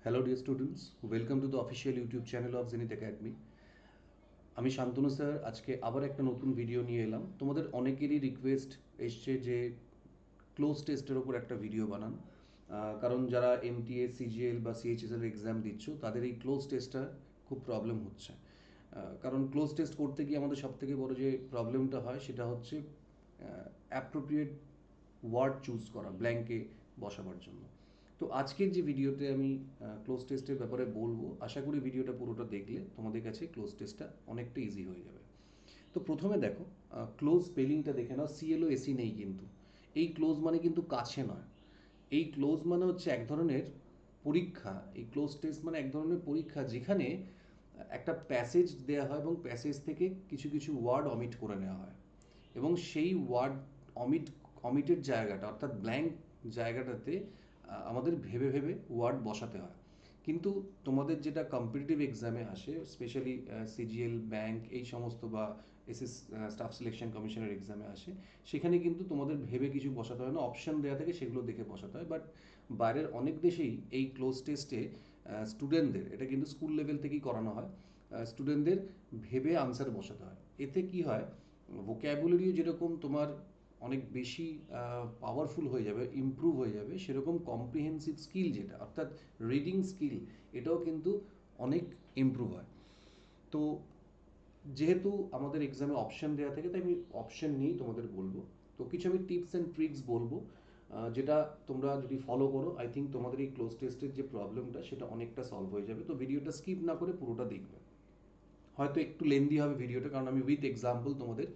Hello dear students, welcome to the official YouTube channel of Zenith Academy. আমি Shantanu sir আজকে আবার একটা নতুন ভিডিও নিয়ে এলাম। তোমাদের অনেকেরই রিকোয়েস্ট এসছে যে ক্লোজ টেস্টের ওপর একটা ভিডিও বানান, কারণ যারা এমটিএস সিজিএল বা সিএইচএসএল এক্সাম দিচ্ছ তাদের এই ক্লোজ টেস্টটা খুব প্রবলেম হচ্ছে। কারণ ক্লোজ টেস্ট করতে গিয়ে আমাদের সবথেকে বড় যে প্রবলেমটা হয় সেটা হচ্ছে অ্যাপ্রোপ্রিয়েট ওয়ার্ড চুজ করা ব্ল্যাঙ্কে বসাবার জন্য। তো আজকের যে ভিডিওতে আমি ক্লোজ টেস্টের ব্যাপারে বলবো, আশা করি ভিডিওটা পুরোটা দেখলে তোমাদের কাছে ক্লোজ টেস্টটা অনেকটা ইজি হয়ে যাবে। তো প্রথমে দেখো, ক্লোজ স্পেলিংটা দেখে নাও, সিএলও এসি নেই কিন্তু। এই ক্লোজ মানে কিন্তু কাছে নয়, এই ক্লোজ মানে হচ্ছে এক ধরনের পরীক্ষা। এই ক্লোজ টেস্ট মানে এক ধরনের পরীক্ষা যেখানে একটা প্যাসেজ দেওয়া হয় এবং প্যাসেজ থেকে কিছু কিছু ওয়ার্ড অমিট করে নেওয়া হয় এবং সেই ওয়ার্ড অমিট অমিটের জায়গাটা অর্থাৎ ব্ল্যাঙ্ক জায়গাটাতে আমাদের ভেবে ভেবে ওয়ার্ড বসাতে হয়। কিন্তু তোমাদের যেটা কম্পিটিটিভ এক্সামে আসে, স্পেশালি সিজিএল ব্যাংক এই সমস্ত বা এসএস স্টাফ সিলেকশন কমিশনের এক্সামে আসে, সেখানে কিন্তু তোমাদের ভেবে কিছু বসাতে হয় না, অপশান দেওয়া থাকে সেগুলো দেখে বসাতে হয়। বাট বাইরের অনেক দেশেই এই ক্লোজ টেস্টে স্টুডেন্টদের, এটা কিন্তু স্কুল লেভেল থেকেই করানো হয়, স্টুডেন্টদের ভেবে আনসার বসাতে হয়। এতে কি হয়, ভোক্যাবুলারিও যেরকম তোমার অনেক বেশি পাওয়ারফুল হয়ে যাবে, ইমপ্রুভ হয়ে যাবে, সেরকম কম্প্রিহেন্সিভ স্কিল যেটা অর্থাৎ রিডিং স্কিল, এটাও কিন্তু অনেক ইমপ্রুভ হয়। তো যেহেতু আমাদের এক্সামে অপশান দেওয়া থাকে তাই আমি অপশান নিয়েই তোমাদের বলবো। তো কিছু আমি টিপস অ্যান্ড ট্রিক্স বলবো, যেটা তোমরা যদি ফলো করো, আই থিঙ্ক তোমাদের এই ক্লোজ টেস্টের যে প্রবলেমটা সেটা অনেকটা সলভ হয়ে যাবে। তো ভিডিওটা স্কিপ না করে পুরোটা দেখবে। হয়তো একটু লেন্দি হবে ভিডিওটা, কারণ আমি উইথ এক্সাম্পল তোমাদের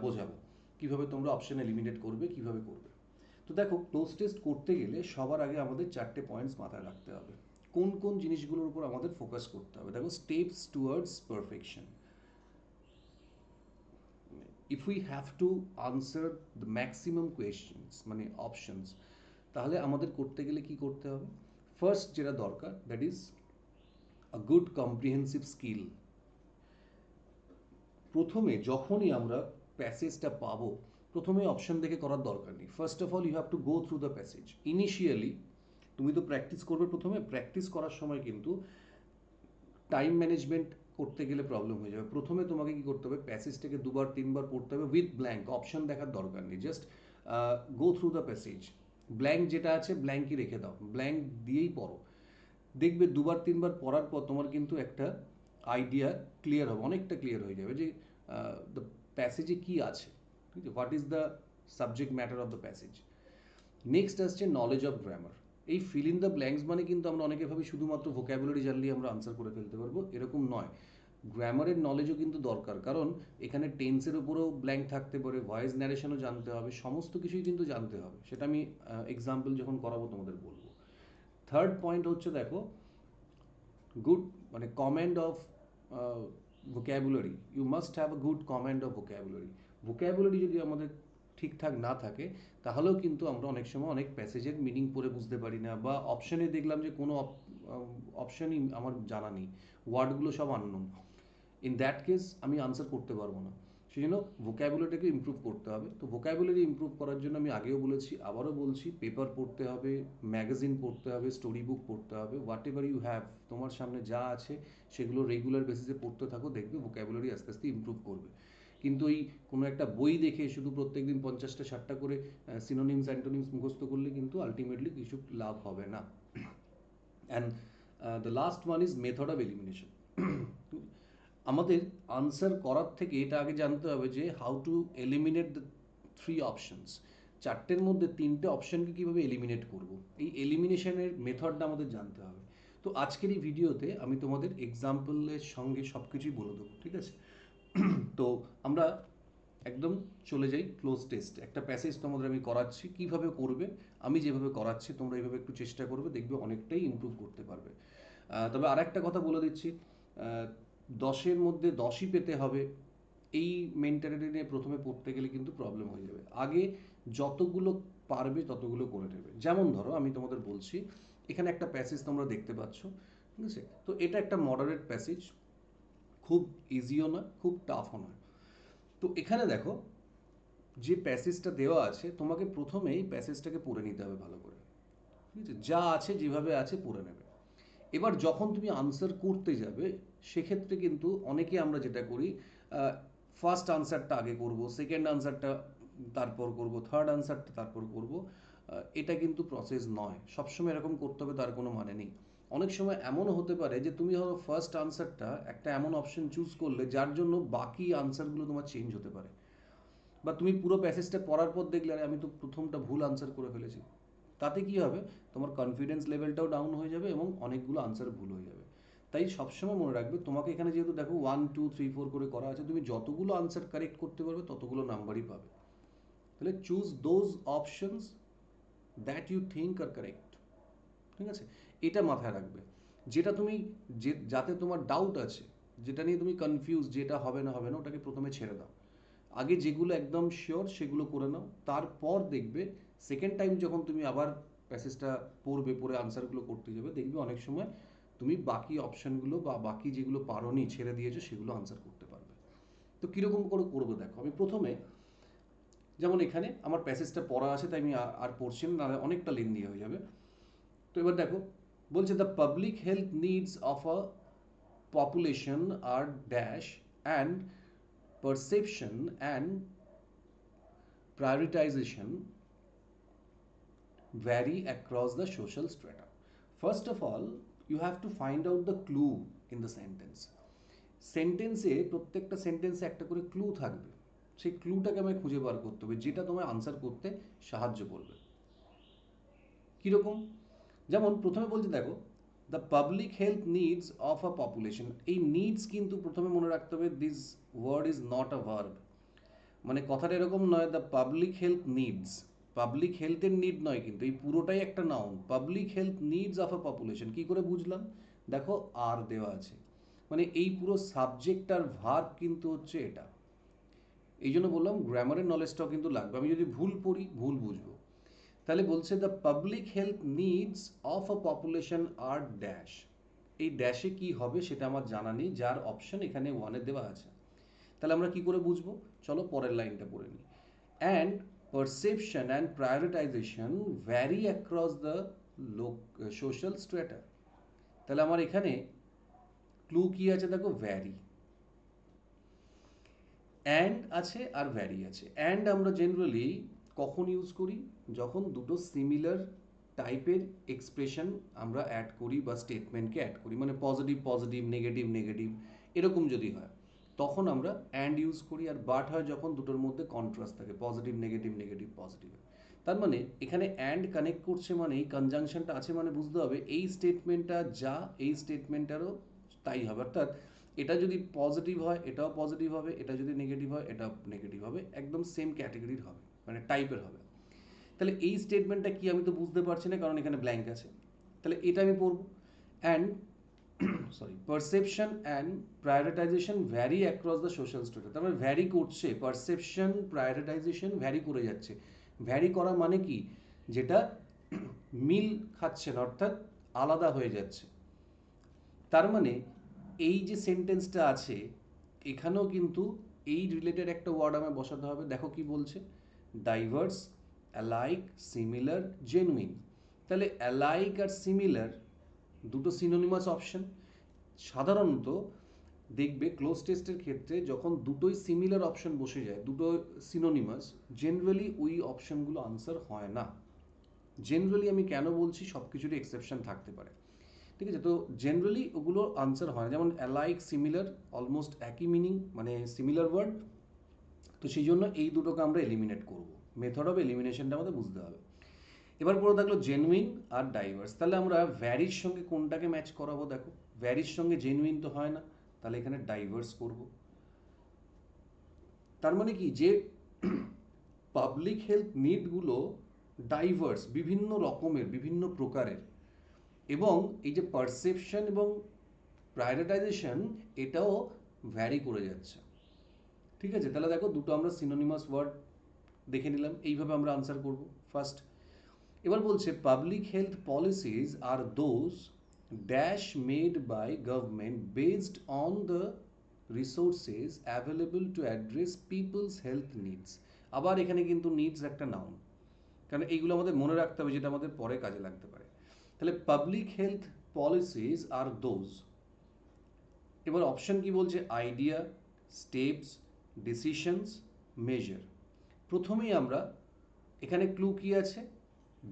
বোঝাবো কীভাবে তোমরা অপশান এলিমিনেট করবে, কীভাবে করবে। তো দেখো, ক্লোজ টেস্ট করতে গেলে সবার আগে আমাদের চারটে পয়েন্টস মাথায় রাখতে হবে। কোন কোন জিনিসগুলোর উপর আমাদের ফোকাস করতে হবে? দেখো, steps towards perfection. If we have to answer the maximum questions মানে অপশনস, তাহলে আমাদের করতে গেলে কি করতে হবে? ফার্স্ট যেটা দরকার, that is a good comprehensive skill. প্রথমে যখনই আমরা প্যাসেজটা পাবো, প্রথমে অপশন দেখে করার দরকার নেই। First of all you have to go through the passage. Initially তুমি তো প্র্যাকটিস করবে, প্রথমে প্র্যাকটিস করার সময় কিন্তু টাইম ম্যানেজমেন্ট করতে গেলে প্রবলেম হয়ে যাবে। প্রথমে তোমাকে কি করতে হবে, প্যাসেজটাকে দুবার তিনবার পড়তে হবে উইথ ব্ল্যাঙ্ক, অপশন দেখার দরকার নেই, just go through the passage. Blank যেটা আছে ব্ল্যাঙ্কই রেখে দাও, ব্ল্যাঙ্ক দিয়েই পড়ো। দেখবে দুবার তিনবার পড়ার পর তোমার কিন্তু একটা আইডিয়া ক্লিয়ার হবে, অনেকটা ক্লিয়ার হয়ে যাবে যে দ্য প্যাসেজে কী আছে, ঠিক আছে, what is the subject matter of the passage. Next আসছে নলেজ অফ গ্রামার। এই ফিল ইন দ্য ব্ল্যাঙ্কস মানে কিন্তু আমরা অনেকে ভাবে শুধুমাত্র ভোক্যাবুলারি জানলেই আমরা আনসার করে ফেলতে পারবো, এরকম নয়। গ্রামারের নলেজও কিন্তু দরকার, কারণ এখানে টেন্সের উপরেও ব্ল্যাঙ্ক থাকতে পারে, ভয়েস ন্যারেশনও জানতে হবে, সমস্ত কিছুই কিন্তু জানতে হবে। সেটা আমি এক্সাম্পল যখন করাবো তোমাদের বলবো। থার্ড পয়েন্ট হচ্ছে, দেখো, গুড মানে command of vocabulary. You must have a good command of vocabulary. Vocabulary যদি আমাদের ঠিকঠাক না থাকে, তাহলেও কিন্তু আমরা অনেক সময় অনেক প্যাসেজের মিনিং পড়ে বুঝতে পারি না, বা অপশানে দেখলাম যে কোনো অপশানই আমার জানা নেই, ওয়ার্ডগুলো সব আননোন। ইন দ্যাট কেস আমি আনসার করতে পারবো না। সেই জন্য ভোক্যাবুলারিটাকে ইমপ্রুভ করতে হবে। তো ভোক্যাবুলারি ইমপ্রুভ করার জন্য আমি আগেও বলেছি, আবারও বলছি, পেপার পড়তে হবে, ম্যাগাজিন পড়তে হবে, স্টোরি বুক পড়তে হবে, হোয়াট এভার ইউ হ্যাভ, তোমার সামনে যা আছে সেগুলো রেগুলার বেসিসে পড়তে থাকো, দেখবে ভোক্যাবুলারি আস্তে আস্তে ইমপ্রুভ করবে। কিন্তু এই কোনো একটা বই দেখে শুধু প্রত্যেকদিন 50টা 60টা করে সিনোনিমস অ্যান্টোনিমস মুখস্থ করলে কিন্তু আলটিমেটলি কিছু লাভ হবে না। And the last one is method of elimination. আমাদের আনসার করার থেকে এটা আগে জানতে হবে যে how to eliminate the three options. চারটের মধ্যে তিনটে অপশনকে কীভাবে এলিমিনেট করব, এই এলিমিনেশনের মেথডটা আমাদের জানতে হবে। তো আজকের এই ভিডিওতে আমি তোমাদের এক্সাম্পলের সঙ্গে সব কিছুই বলে দেবো, ঠিক আছে? তো আমরা একদম চলে যাই ক্লোজ টেস্ট। একটা প্যাসেজ তোমাদের আমি করাচ্ছি, কীভাবে করবে আমি যেভাবে করাচ্ছি তোমরা এইভাবে একটু চেষ্টা করবে, দেখবে অনেকটাই ইমপ্রুভ করতে পারবে। তবে আর একটা কথা বলে দিচ্ছি, 10-এর মধ্যে 10ই পেতে হবে, এই মেন্টালিটি নিয়ে প্রথমে পড়তে গেলে কিন্তু প্রবলেম হয়ে যাবে। আগে যতগুলো পারবে ততগুলো করে নেবে। যেমন ধরো আমি তোমাদের বলছি, এখানে একটা প্যাসেজ তোমরা দেখতে পাচ্ছ, ঠিক আছে? তো এটা একটা মডারেট প্যাসেজ, খুব ইজিও নয়, খুব টাফও নয়। তো এখানে দেখো, যে প্যাসেজটা দেওয়া আছে তোমাকে প্রথমেই প্যাসেজটাকে পড়ে নিতে হবে ভালো করে, ঠিক আছে? যা আছে যেভাবে আছে পড়ে নেবে। এবার যখন তুমি আনসার করতে যাবে সেক্ষেত্রে কিন্তু অনেকে আমরা যেটা করি, ফার্স্ট আনসারটা আগে করব, সেকেন্ড আনসারটা তারপর করব, থার্ড আনসারটা তারপর করব। এটা কিন্তু প্রসেস নয়, সবসময় এরকম করতে হবে তার কোনো মানে নেই। অনেক সময় এমনও হতে পারে যে তুমি ধরো ফার্স্ট আনসারটা একটা এমন অপশন চুজ করলে যার জন্য বাকি আনসারগুলো তোমার চেঞ্জ হতে পারে, বা তুমি পুরো প্যাসেজটা পড়ার পর দেখলে আরে আমি তো প্রথমটা ভুল আনসার করে ফেলেছি। তাতে কি হবে, তোমার কনফিডেন্স লেভেলটাও ডাউন হয়ে যাবে এবং অনেকগুলো আনসার ভুল হয়ে যাবে। তাই সবসময় মনে রাখবে, তোমাকে এখানে যেহেতু দেখো 1 2 3 4 করে করা আছে, তুমি যতগুলো আনসার কারেক্ট করতে পারবে ততগুলো নাম্বারই পাবে। তাহলে choose those options that you think are correct. ঠিক আছে, এটা মাথায় রাখবে। যেটা তুমি যাতে তোমার ডাউট আছে, যেটা নিয়ে তুমি কনফিউজ, যেটা হবে না হবে না, ওটাকে প্রথমে ছেড়ে দাও। আগে যেগুলো একদম শিওর সেগুলো করে নাও, তারপর দেখবে সেকেন্ড টাইম যখন তুমি আবার প্যাসেজটা পড়বে, পড়ে আনসারগুলো করতে যাবে, দেখবে অনেক সময় তুমি বাকি অপশানগুলো বা বাকি যেগুলো পারোনি, ছেড়ে দিয়েছো, সেগুলো আনসার করতে পারবে। তো কীরকম করে করবো দেখো, আমি প্রথমে যেমন এখানে আমার প্যাসেজটা পড়া আছে তাই আমি আর পড়ছি না, নাহলে অনেকটা লেন্দি হয়ে যাবে। তো এবার দেখো, বলছে the public health needs of a population are dash and perception and prioritization vary across the social strata. First of all, you have to find out the clue in the sentence. সেন্টেন্সে প্রত্যেকটা সেন্টেন্সে একটা করে clue থাকবে, সেই ক্লুটাকে আমায় খুঁজে বার করতে হবে যেটা তোমায় আনসার করতে সাহায্য করবে। কীরকম, যেমন প্রথমে বলছে দেখো, the public health needs of a population. এই নিডস কিন্তু প্রথমে মনে রাখতে হবে, this word is not a verb. মানে কথাটা এরকম নয় the public health needs, public হেলথের নিড নয়, কিন্তু এই পুরোটাই একটা noun. Public health needs of a population, কী করে বুঝলাম, দেখো আর দেওয়া আছে, মানে এই পুরো সাবজেক্ট আর ভার্ব কিন্তু হচ্ছে এটা। এই জন্য বললাম গ্রামারের নলেজটাও কিন্তু লাগবে, আমি যদি ভুল পড়ি ভুল বুঝবো। তাহলে বলছে the public health needs of a population are dash. এই ড্যাশে কি হবে সেটা আমার জানা নেই, যার অপশন এখানে ওয়ানে দেওয়া আছে। তাহলে আমরা কি করে বুঝবো, চলো পরের লাইনটা পড়ে নিই। And perception and prioritization vary across the social strata. তাহলে আমার এখানে ক্লু কি আছে দেখো, ভ্যারি, অ্যান্ড আছে আর ভ্যারি আছে। অ্যান্ড আমরা জেনারেলি কখন ইউজ করি, যখন দুটো সিমিলার টাইপের এক্সপ্রেশন আমরা অ্যাড করি বা স্টেটমেন্টকে অ্যাড করি, মানে পজিটিভ পজিটিভ, নেগেটিভ নেগেটিভ, এরকম যদি হয় তখন আমরা অ্যান্ড ইউজ করি। আর বাট হয় যখন দুটোর মধ্যে কন্ট্রাস্ট থাকে, পজিটিভ নেগেটিভ নেগেটিভ পজিটিভ। তার মানে এখানে অ্যান্ড কানেক্ট করছে মানে এই কনজাংশনটা আছে, মানে বুঝতে হবে এই স্টেটমেন্টটা যা, এই স্টেটমেন্টটারও তাই হবে। অর্থাৎ এটা যদি পজিটিভ হয় এটাও পজিটিভ হবে, এটা যদি নেগেটিভ হয় এটাও নেগেটিভ হবে, একদম সেম ক্যাটেগরির হবে, মানে টাইপের হবে। তাহলে এই স্টেটমেন্টটা কি আমি তো বুঝতে পারছি না, কারণ এখানে ব্ল্যাঙ্ক আছে। তাহলে এটা আমি পড়ব, and sorry perception and prioritization vary across the social strata. তার মানে ভ্যারি করছে, পারসেপশন প্রায়োরিটাইজেশন ভ্যারি করে যাচ্ছে। ভ্যারি করা মানে কি, যেটা মিল খাচ্ছে না, অর্থাৎ আলাদা হয়ে যাচ্ছে। তার মানে এই যে সেন্টেন্সটা আছে এখানেও কিন্তু এই রিলেটেড একটা ওয়ার্ড আমায় বসাতে হবে। দেখো কি বলছে, ডাইভার্স, অ্যালাইক, সিমিলার, জেনুইন। তাহলে অ্যালাইক আর সিমিলার দুটো সিনোনিমাস অপশন। সাধারণত দেখবে ক্লোজ টেস্টের ক্ষেত্রে যখন দুটোই সিমিলার অপশন বসে যায়, দুটো সিনোনিমাস, জেনারেলি ওই অপশনগুলো আনসার হয় না। জেনারেলি আমি কেন বলছি, সব কিছুরই এক্সেপশন থাকতে পারে, ঠিক আছে। তো জেনারেলি ওগুলো আনসার হয় না, যেমন অ্যালাইক সিমিলার অলমোস্ট একই মিনিং, মানে সিমিলার ওয়ার্ড। তো সেই জন্য এই দুটোকে আমরা এলিমিনেট করব, মেথড অফ এলিমিনেশনটা আমাদের বুঝতে হবে। এবার পরে থাকলো জেনুইন আর ডাইভার্স। তাহলে আমরা ভ্যারির সঙ্গে কোনটাকে ম্যাচ করাবো, দেখো ভ্যারির সঙ্গে জেনুইন তো হয় না, তাহলে এখানে ডাইভার্স করব। তার মানে কি, যে পাবলিক হেলথ নিডগুলো ডাইভার্স, বিভিন্ন রকমের, বিভিন্ন প্রকারের, এবং এই যে পারসেপশন এবং প্রায়োরিটাইজেশন এটাও ভ্যারি করে যাচ্ছে। ঠিক আছে, তাহলে দেখো দুটো আমরা সিনোনিমাস ওয়ার্ড দেখে নিলাম, এইভাবে আমরা আনসার করব ফার্স্ট। এবার বলছে public health policies are those dash made by government based on the resources available to address people's health needs. আবার এখানে কিন্তু নিডস একটা নাউন, কারণ এইগুলো আমাদের মনে রাখতে হবে, যেটা আমাদের পরে কাজে লাগতে পারে। তাহলে public health policies are those, এবার অপশন কি বলছে, আইডিয়া, স্টেপস, ডিসিশনস, মেজার। প্রথমেই আমরা এখানে ক্লু কি আছে,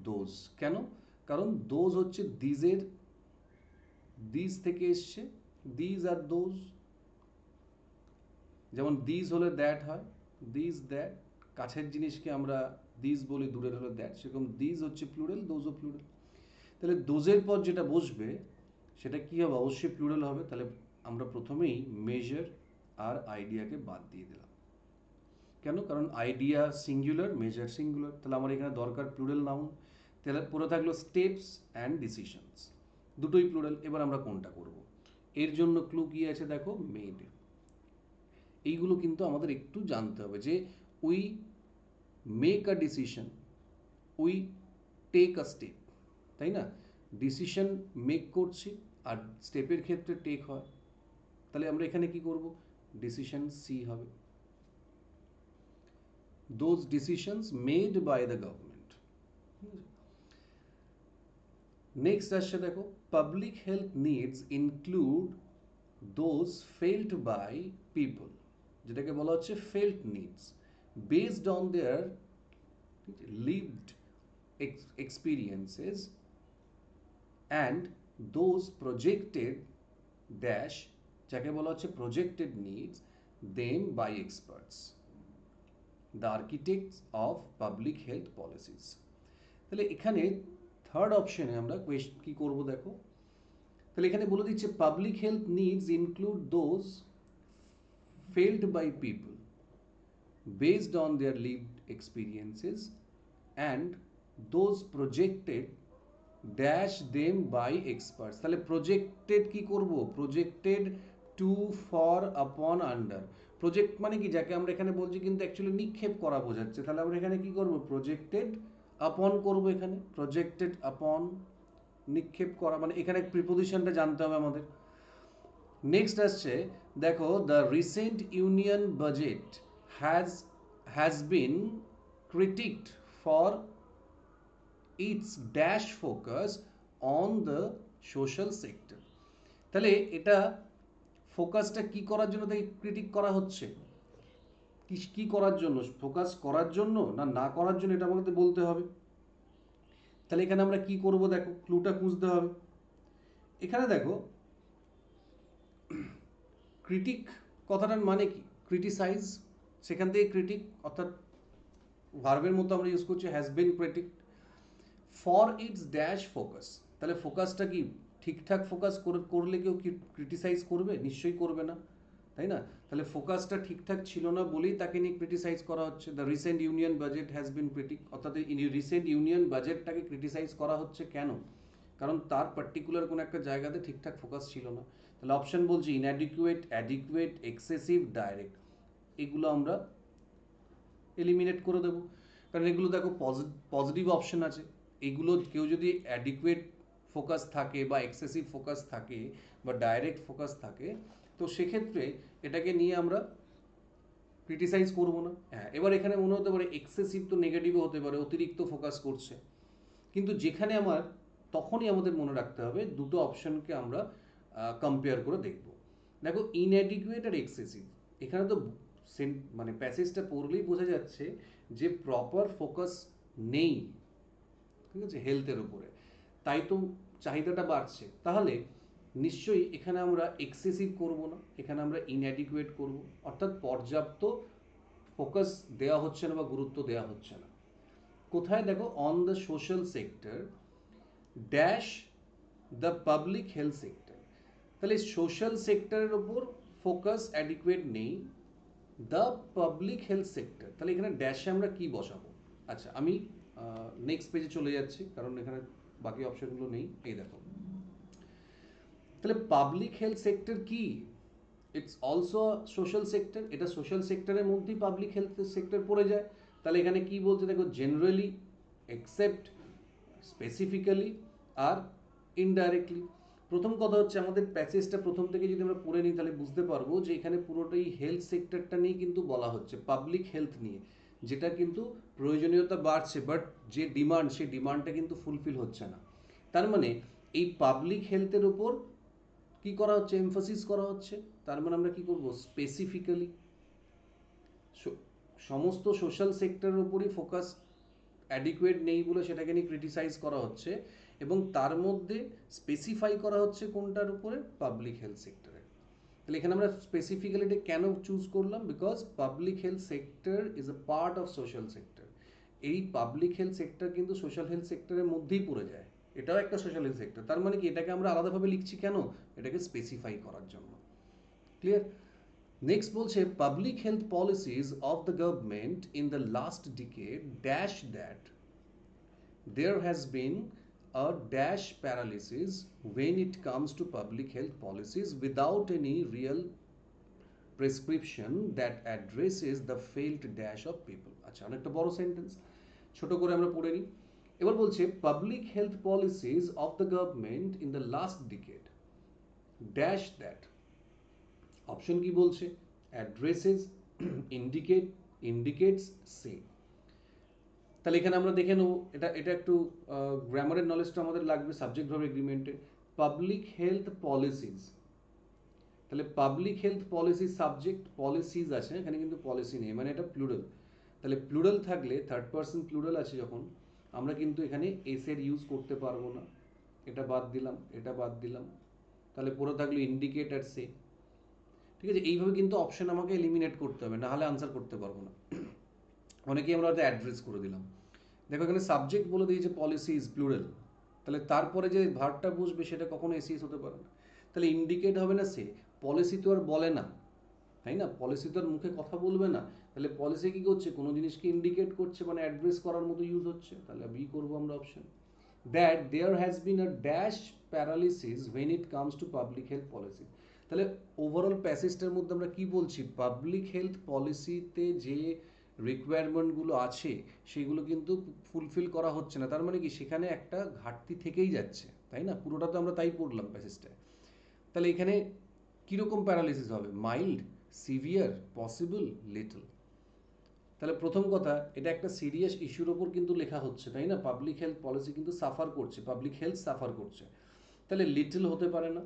দোজ। কেন? কারণ দোজ হচ্ছে দিজের, দিজ থেকে এসছে, দিজ আর দোজ। যেমন দিজ হলে দ্যাট হয়, দিজ দ্যাট, কাছের জিনিসকে আমরা দিজ বলি, দূরের হলে দ্যাট, সেরকম দিজ হচ্ছে প্লুরাল, দোজও প্লুরাল। তাহলে দোজের পর যেটা বসবে সেটা কি হবে, অবশ্যই প্লুরাল হবে। তাহলে আমরা প্রথমেই মেজার আর আইডিয়াকে বাদ দিয়ে দিলাম। কেন? কারণ আইডিয়া সিঙ্গুলার, মেজার সিঙ্গুলার, তাহলে আমার এখানে দরকার প্লুরাল নাউন। তাহলে পরে থাকলো স্টেপস অ্যান্ড ডিসিশনস, দুটোই প্লুরাল। এবার আমরা কোনটা করব? এর জন্য ক্লু কি আছে দেখো, মেড। এইগুলো কিন্তু আমাদের একটু জানতে হবে যে we make a decision, we take a step, তাই না? ডিসিশন মেক করছি আর স্টেপের ক্ষেত্রে টেক হয়। তাহলে আমরা এখানে কি করব, ডিসিশন সি হবে, those decisions made by the government. Next আসছে দেখো, public health needs include those felt by people, যেটাকে বলা হচ্ছে felt needs, based on their lived experiences and those projected dash, যাকে বলা হচ্ছে projected needs, them by experts, the architects of public health policies. তাহলে এখানে থার্ড অপশনে আমরা কি করব দেখো, তাহলে এখানে বলে দিচ্ছে public health needs include those felt by people based on their lived experiences and those projected dash them by experts. তাহলে প্রজেক্টেড কি করব, projected to, for, upon, under. Project মানে কি, যাকে আমরা এখানে বলছি কিন্তু অ্যাকচুয়ালি নিক্ষেপ করা বোঝাচ্ছে। তাহলে আমরা এখানে কি করব, প্রজেক্টেড আপন করব। এখানে প্রজেক্টেড আপন, নিক্ষেপ করা, মানে এখানে প্রিপোজিশনটা জানতে হবে আমাদের। নেক্সট আসছে দেখো, the recent union budget has been criticised for its dash focus on the social sector. তাহলে এটা ফোকাসটা কি করার জন্য তাকে ক্রিটিক করা হচ্ছে, কি করার জন্য, ফোকাস করার জন্য না না করার জন্য, এটা আমাদের বলতে হবে। তাহলে এখানে আমরা কি করব দেখো, ক্লুটা খুঁজতে হবে। এখানে দেখো ক্রিটিক কথাটার মানে কি, ক্রিটিসাইজ, সেখান থেকে ক্রিটিক, অর্থাৎ ভার্বের মতো আমরা ইউজ করছি has been critic for its dash focus. তাহলে ফোকাসটা কি ঠিকঠাক ফোকাস করলে কেউ ক্রিটিসাইজ করবে? নিশ্চয়ই করবে না, তাই না? তাহলে ফোকাসটা ঠিকঠাক ছিল না বলেই তাকে নিয়ে ক্রিটিসাইজ করা হচ্ছে। The recent union budget has been critic, অর্থাৎ রিসেন্ট ইউনিয়ন বাজেটটাকে ক্রিটিসাইজ করা হচ্ছে কেন? কারণ তার পার্টিকুলার কোনো একটা জায়গাতে ঠিকঠাক ফোকাস ছিল না। তাহলে অপশন বলছি ইনঅ্যাডিকুয়েট, অ্যাডিকুয়েট, এক্সেসিভ, ডাইরেক্ট, এগুলো আমরা এলিমিনেট করে দেবো। কারণ এগুলো দেখো পজিটিভ অপশন আছে, এগুলো কেউ যদি অ্যাডিকুয়েট ফোকাস থাকে বা এক্সেসিভ ফোকাস থাকে বা ডাইরেক্ট ফোকাস থাকে, তো সেক্ষেত্রে এটাকে নিয়ে আমরা ক্রিটিসাইজ করবো না। হ্যাঁ, এবার এখানে মনে হতে পারে এক্সেসিভ তো নেগেটিভও হতে পারে, অতিরিক্ত ফোকাস করছে। কিন্তু যেখানে আমার, তখনই আমাদের মনে রাখতে হবে দুটো অপশনকে আমরা কম্পেয়ার করে দেখব। দেখো ইনঅ্যাডিকুয়েট আর এক্সেসিভ, এখানে তো মানে প্যাসেজটা পড়লেই বোঝা যাচ্ছে যে প্রপার ফোকাস নেই, ঠিক আছে, হেলথের উপরে, তাই তো চাহিদাটা বাড়ছে। তাহলে নিশ্চয়ই এখানে আমরা এক্সেসিভ করব না, এখানে আমরা ইনঅ্যাডিকুয়েট করব, অর্থাৎ পর্যাপ্ত ফোকাস দেওয়া হচ্ছে না বা গুরুত্ব দেওয়া হচ্ছে না। কোথায় দেখো, on the social sector dash the public health sector. তাহলে সোশ্যাল সেক্টরের ওপর ফোকাস অ্যাডিকুয়েট নেই, দ্য পাবলিক হেলথ সেক্টর। তাহলে এখানে ড্যাশে আমরা কি বসাবো? আচ্ছা, আমি নেক্সট পেজে চলে যাচ্ছি, কারণ এখানে বাকি অপশনগুলো নেই। এই দেখো, তাহলে পাবলিক হেলথ সেক্টর কি, ইটস অলসো সোশ্যাল সেক্টর, এটা সোশ্যাল সেক্টরের মধ্যেই পাবলিক হেলথ সেক্টর পড়ে যায়। তাহলে এখানে কি বলছে দেখো, জেনারেলি, এক্সেপ্ট, স্পেসিফিক্যালি আর ইনডাইরেক্টলি। প্রথম কথা হচ্ছে আমাদের প্যাসেজটা প্রথম থেকে যদি আমরা পড়ে নিই তাহলে বুঝতে পারবো যে এখানে পুরোটাই হেলথ সেক্টরটা নিয়ে কিন্তু বলা হচ্ছে, পাবলিক হেলথ নিয়ে, যেটা কিন্তু প্রয়োজনীয়তা বাড়ছে, বাট যে ডিমান্ড, সেই ডিমান্ডটা কিন্তু ফুলফিল হচ্ছে না। তার মানে এই পাবলিক হেলথের উপর কি করা হচ্ছে, এমফাসিস করা হচ্ছে। তার মানে আমরা কি করব, স্পেসিফিক্যালি সমস্ত সোশ্যাল সেক্টরের উপরই ফোকাস অ্যাডিকুয়েট নেই বলে সেটাকে নিয়ে ক্রিটিসাইজ করা হচ্ছে, এবং তার মধ্যে স্পেসিফাই করা হচ্ছে কোনটার উপরে, পাবলিক হেলথ সেক্টরে। তাহলে এখানে আমরা স্পেসিফিক্যালিটি কেন চুজ করলাম, because public health sector is a part of social sector. এই পাবলিক হেলথ সেক্টর কিন্তু সোশ্যাল হেলথ সেক্টরের মধ্যেই পড়ে যায়, এটাও একটা সোশ্যাল হেলথ সেক্টর। তার মানে কি, এটাকে আমরা আলাদাভাবে লিখছি কেন, এটাকে স্পেসিফাই করার জন্য। ক্লিয়ার? নেক্সট বলছে public health policies of the government in the last decade dash that there has been a dash paralysis when it comes to public health policies without any real prescription that addresses the failed dash of people. আচ্ছা, অনেকটা বড় sentence, ছোট করে আমরা পড়ে নিই। এবার বলছে public health policies of the government in the last decade dash that, option কি বলছে, অ্যাড্রেসেস, ইন্ডিকেট, ইন্ডিকেটস, সে। তাহলে এখানে আমরা দেখে নেবো, এটা এটা একটু গ্রামারের নলেজটা আমাদের লাগবে সাবজেক্ট ভার্ব এগ্রিমেন্টে। পাবলিক হেলথ পলিসিজ, তাহলে public health policy subject, policies আছে এখানে কিন্তু পলিসি নেই, মানে এটা প্লুরাল। তাহলে প্লুরাল থাকলে থার্ড পার্সন প্লুরাল আছে যখন, আমরা কিন্তু এখানে এস এর ইউজ করতে পারবো না। এটা বাদ দিলাম, এটা বাদ দিলাম, তাহলে পুরো থাকলো ইন্ডিকেট আর সে। ঠিক আছে, এইভাবে কিন্তু অপশন আমাকে এলিমিনেট করতে হবে, না হলে আনসার করতে পারবো না। অনেকেই আমরা হয়তো অ্যাড্রেস করে দিলাম। দেখো এখানে সাবজেক্ট বলে দিয়েছে পলিসি ইজ প্লুরাল, তাহলে তারপরে যে ভার্বটা বসবে সেটা কখনো এসিএস হতে পারে না। তাহলে ইন্ডিকেট হবে না সে, পলিসি তো আর বলে না, তাই না, পলিসি তো আর মুখে কথা বলবে না। তাহলে পলিসি কি করছে, কোনো জিনিসকে ইন্ডিকেট করছে, মানে অ্যাড্রেস করার মতো ইউজ হচ্ছে। তাহলে বি করবো আমরা option, that there has been a dash paralysis when it comes to public health policy. তাহলে ওভারঅল প্যাসেজটার মধ্যে আমরা কি বলছি, পাবলিক হেলথ পলিসিতে যে রিকোয়ারমেন্টগুলো আছে সেগুলো কিন্তু ফুলফিল করা হচ্ছে না। তার মানে কি, সেখানে একটা ঘাটতি থেকেই যাচ্ছে, তাই না, পুরোটা তো আমরা তাই পড়লাম প্যাসেজটায়। তাহলে এখানে কীরকম প্যারালিসিস হবে, মাইল্ড, সিভিয়ার, পসিবল, লিটল। তাহলে প্রথম কথা, এটা একটা সিরিয়াস ইস্যুর ওপর কিন্তু লেখা হচ্ছে, তাই না, পাবলিক হেলথ পলিসি কিন্তু সাফার করছে, পাবলিক হেলথ সাফার করছে। তাহলে লিটল হতে পারে না,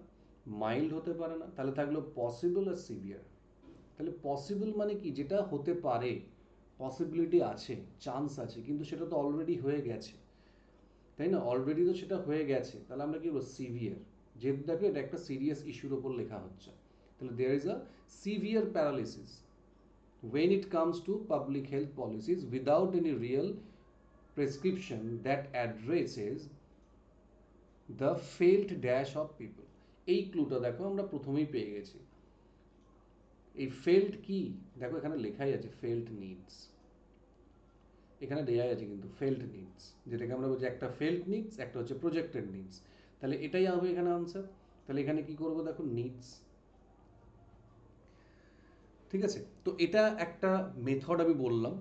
মাইল্ড হতে পারে না, তাহলে থাকলো পসিবল আর সিভিয়ার। তাহলে পসিবল মানে কি, যেটা হতে পারে, পসিবিলিটি আছে, চান্স আছে, কিন্তু সেটা তো অলরেডি হয়ে গেছে, তাই না, অলরেডি তো সেটা হয়ে গেছে। তাহলে আমরা কি বলবো, সিভিয়ার, যেহেতু দেখো এটা একটা সিরিয়াস ইস্যুর ওপর লেখা হচ্ছে। তাহলে there is a severe paralysis when it comes to public health policies without any real prescription that addresses the failed dash of people. এই ক্লুটা দেখো আমরা প্রথমেই পেয়ে গেছি। এই ফেল্ড কি, দেখো এখানে লেখাই আছে ফেল্ড নিডস, এখানে দেয়াই আছে কিন্তু ফেল্ড নিডস, যেটাকে আমরা বলছি একটা ফেল্ড নিডস, একটা হচ্ছে প্রজেক্টেড নিডস। তাহলে এটাই হবে এখানে আনসার। তাহলে এখানে কি করবো, দেখো নিডস। ঠিক আছে, তো এটা একটা মেথড আমি বললাম।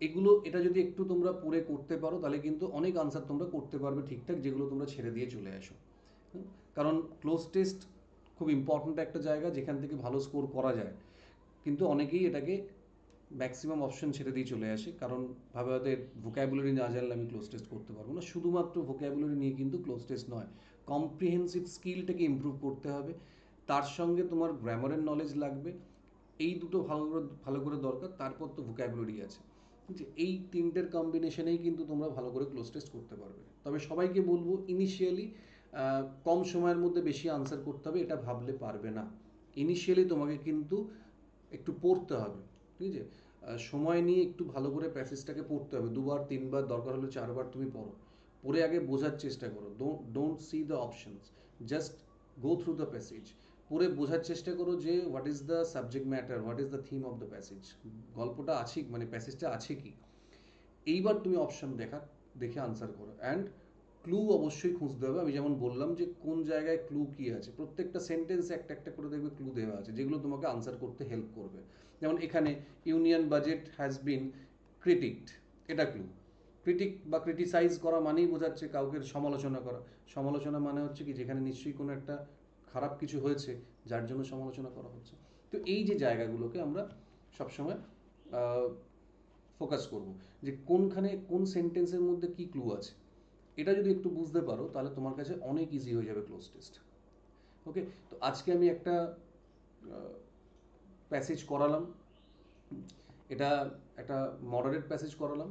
এগুলো, এটা যদি একটু তোমরা পড়ে করতে পারো তাহলে কিন্তু অনেক আনসার তোমরা করতে পারবে ঠিকঠাক, যেগুলো তোমরা ছেড়ে দিয়ে চলে আসো। কারণ ক্লোজ টেস্ট খুব ইম্পর্ট্যান্ট একটা জায়গা যেখান থেকে ভালো স্কোর করা যায়, কিন্তু অনেকেই এটাকে ম্যাক্সিমাম অপশন ছেড়ে দিয়ে চলে আসে, কারণ ভাবে হয়তো ভোক্যাবুলারি না জানলে আমি ক্লোজ টেস্ট করতে পারবো না। শুধুমাত্র ভোক্যাবুলারি নিয়ে কিন্তু ক্লোজ টেস্ট নয়, কম্প্রিহেন্সিভ স্কিলটাকে ইমপ্রুভ করতে হবে, তার সঙ্গে তোমার গ্রামারের নলেজ লাগবে, এই দুটো ভালো করে দরকার, তারপর তো ভোক্যাবুলারি আছে। যে এই তিনটের কম্বিনেশনেই কিন্তু তোমরা ভালো করে ক্লোজ টেস্ট করতে পারবে। তবে সবাইকে বলবো ইনিশিয়ালি কম সময়ের মধ্যে বেশি আনসার করতে হবে এটা ভাবলে পারবে না। ইনিশিয়ালি তোমাকে কিন্তু একটু পড়তে হবে, ঠিক আছে, সময় নিয়ে একটু ভালো করে প্যাসেজটাকে পড়তে হবে, দুবার তিনবার দরকার হলে চারবার তুমি পড়ো, পড়ে আগে বোঝার চেষ্টা করো। Don't see the options, just go through the passage, পড়ে বোঝার চেষ্টা করো যে what is the subject matter, what is the theme of the passage, গল্পটা আছে মানে প্যাসেজটা আছে কি। এইবার তুমি অপশন দেখে আনসার করো, অ্যান্ড ক্লু অবশ্যই খুঁজতে হবে। আমি যেমন বললাম যে কোন জায়গায় ক্লু কি আছে, প্রত্যেকটা সেন্টেন্সে একটা একটা করে দেখবে ক্লু দেওয়া আছে, যেগুলো তোমাকে আনসার করতে হেল্প করবে। যেমন এখানে ইউনিয়ন বাজেট হ্যাজ বিন ক্রিটিকড, এটা ক্লু। ক্রিটিক বা ক্রিটিসাইজ করা মানেই বোঝাচ্ছে কাউকে সমালোচনা করা। সমালোচনা মানে হচ্ছে কি, যেখানে নিশ্চয়ই কোনো একটা খারাপ কিছু হয়েছে যার জন্য সমালোচনা করা হচ্ছে। তো এই যে জায়গাগুলোকে আমরা সবসময় ফোকাস করব, যে কোনখানে কোন সেন্টেন্সের মধ্যে কি ক্লু আছে। এটা যদি একটু বুঝতে পারো তাহলে তোমার কাছে অনেক ইজি হয়ে যাবে ক্লোজ টেস্ট। ওকে, তো আজকে আমি একটা প্যাসেজ করালাম, এটা একটা মডারেট প্যাসেজ করালাম।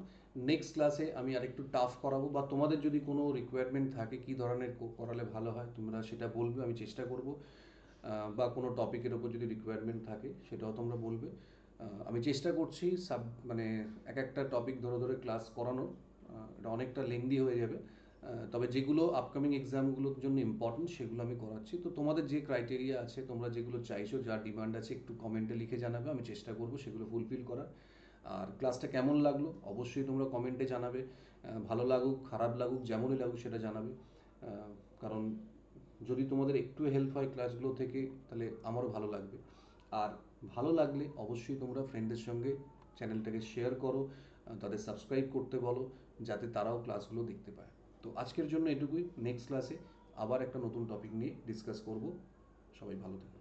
নেক্সট ক্লাসে আমি আরেকটু টাফ করাবো, বা তোমাদের যদি কোনো রিকোয়ারমেন্ট থাকে কী ধরনের করালে ভালো হয় তোমরা সেটা বলবে, আমি চেষ্টা করব। বা কোনো টপিকের ওপর যদি রিকোয়ারমেন্ট থাকে সেটাও তোমরা বলবে। আমি চেষ্টা করছি মানে এক একটা টপিক ধরে ধরে ক্লাস করানোর। এটা অনেকটা লেংদি হয়ে যাবে, তবে যেগুলো আপকামিং এক্সামগুলোর জন্য ইম্পর্টেন্ট সেগুলো আমি করাচ্ছি। তো তোমাদের যে ক্রাইটেরিয়া আছে, তোমরা যেগুলো চাইছো, যার ডিমান্ড আছে, একটু কমেন্টে লিখে জানাবে, আমি চেষ্টা করব সেগুলো ফুলফিল করার। আর ক্লাসটা কেমন লাগলো অবশ্যই তোমরা কমেন্টে জানাবে। ভালো লাগুক খারাপ লাগুক যেমনই লাগুক সেটা জানাবে। কারণ যদি তোমাদের একটু হেল্প হয় ক্লাসগুলো থেকে তাহলে আমারও ভালো লাগবে। আর ভালো লাগলে অবশ্যই তোমরা ফ্রেন্ডদের সঙ্গে চ্যানেলটাকে শেয়ার করো, তাদের সাবস্ক্রাইব করতে বলো, যাতে তারাও ক্লাসগুলো দেখতে পায়। তো আজকের জন্য এটুকুই। নেক্সট ক্লাসে আবার একটা নতুন টপিক নিয়ে ডিসকাস করব। সবাই ভালো থাকো।